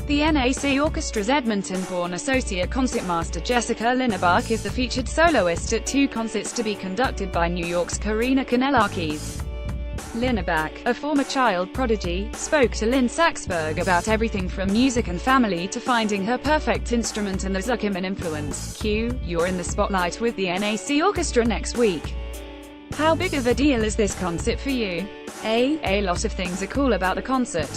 The NAC Orchestra's Edmonton-born associate concertmaster Jessica Linnebach is the featured soloist at 2 concerts to be conducted by New York's Karina Kanellakis. Linnebach, a former child prodigy, spoke to Lynn Saxberg about everything from music and family to finding her perfect instrument and the Zuckerman influence. Q. You're in the spotlight with the NAC Orchestra next week. How big of a deal is this concert for you? A lot of things are cool about the concert.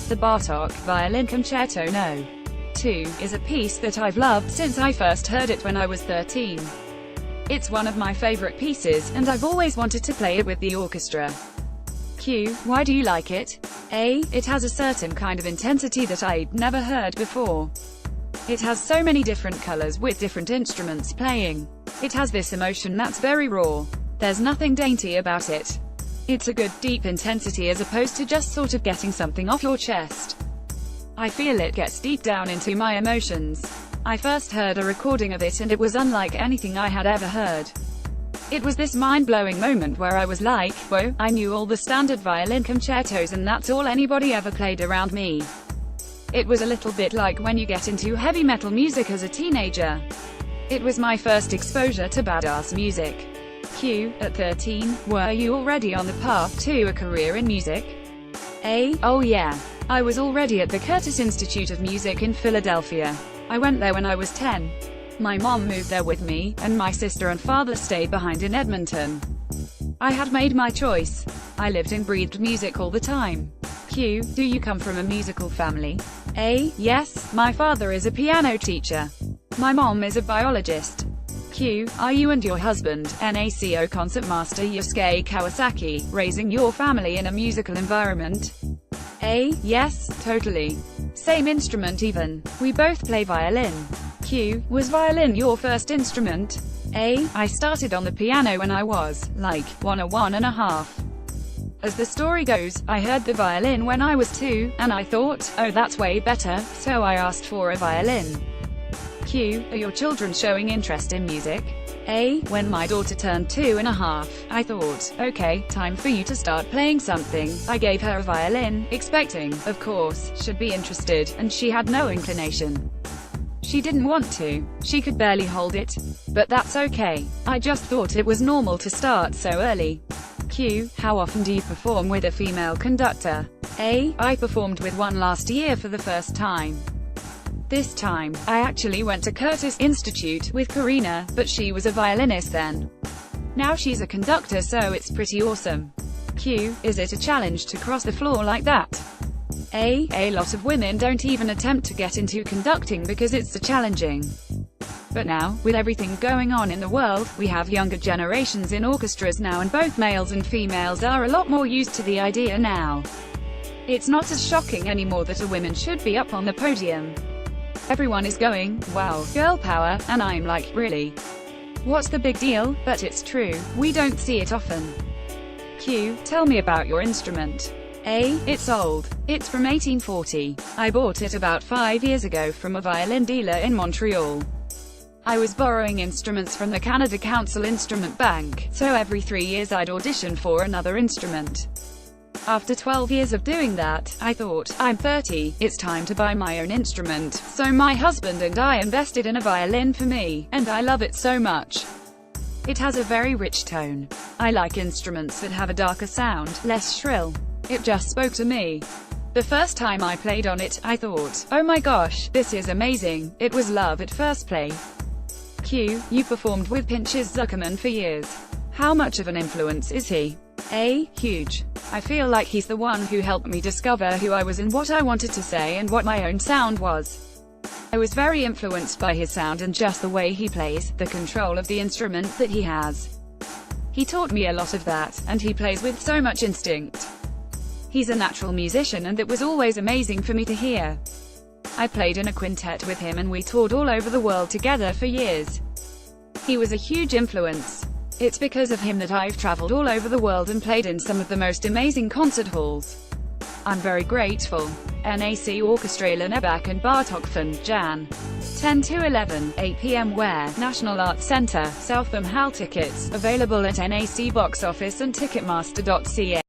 The Bartók violin concerto No. 2 is a piece that I've loved since I first heard it when I was 13. It's one of my favorite pieces, and I've always wanted to play it with the orchestra. Q. Why do you like it? A. It has a certain kind of intensity that I'd never heard before. It has so many different colors with different instruments playing. It has this emotion that's very raw. There's nothing dainty about it. It's a good, deep intensity as opposed to just sort of getting something off your chest. I feel it gets deep down into my emotions. I first heard a recording of it and it was unlike anything I had ever heard. It was this mind-blowing moment where I was like, whoa, I knew all the standard violin concertos and that's all anybody ever played around me. It was a little bit like when you get into heavy metal music as a teenager. It was my first exposure to badass music. Q. At 13, were you already on the path to a career in music? A. Oh yeah. I was already at the Curtis Institute of Music in Philadelphia. I went there when I was 10. My mom moved there with me, and my sister and father stayed behind in Edmonton. I had made my choice. I lived and breathed music all the time. Q. Do you come from a musical family? A. Yes, my father is a piano teacher. My mom is a biologist. Q. Are you and your husband, NACO concertmaster Yosuke Kawasaki, raising your family in a musical environment? A. Yes, totally. Same instrument even. We both play violin. Q. Was violin your first instrument? A. I started on the piano when I was, like, 1 or 1.5. As the story goes, I heard the violin when I was 2, and I thought, oh that's way better, so I asked for a violin. Q. Are your children showing interest in music? A. When my daughter turned 2.5, I thought, okay, time for you to start playing something. I gave her a violin, expecting, of course, she'd be interested, and she had no inclination. She didn't want to. She could barely hold it. But that's okay. I just thought it was normal to start so early. Q. How often do you perform with a female conductor? A. I performed with one last year for the first time. This time, I actually went to Curtis Institute with Karina, but she was a violinist then. Now she's a conductor, so it's pretty awesome. Q. Is it a challenge to cross the floor like that? A lot of women don't even attempt to get into conducting because it's so challenging. But now, with everything going on in the world, we have younger generations in orchestras now and both males and females are a lot more used to the idea now. It's not as shocking anymore that a woman should be up on the podium. Everyone is going, wow, girl power, and I'm like, really? What's the big deal? But it's true, we don't see it often. Q. Tell me about your instrument. A. It's old. It's from 1840. I bought it about 5 years ago from a violin dealer in Montreal. I was borrowing instruments from the Canada Council Instrument Bank, so every 3 years I'd audition for another instrument. After 12 years of doing that, I thought, I'm 30, it's time to buy my own instrument, so my husband and I invested in a violin for me, and I love it so much. It has a very rich tone. I like instruments that have a darker sound, less shrill. It just spoke to me. The first time I played on it, I thought, oh my gosh, this is amazing. It was love at first play. Q. You performed with Pinch's Zuckerman for years. How much of an influence is he? A. Huge. I feel like he's the one who helped me discover who I was and what I wanted to say and what my own sound was. I was very influenced by his sound and just the way he plays, the control of the instrument that he has. He taught me a lot of that, and he plays with so much instinct. He's a natural musician and it was always amazing for me to hear. I played in a quintet with him and we toured all over the world together for years. He was a huge influence. It's because of him that I've traveled all over the world and played in some of the most amazing concert halls. I'm very grateful. NAC Orchestra Linnebach and Bartók from Jan. 10 to 11, 8 p.m. Where? National Arts Centre, Southam. Hall tickets, available at NAC box office and ticketmaster.ca.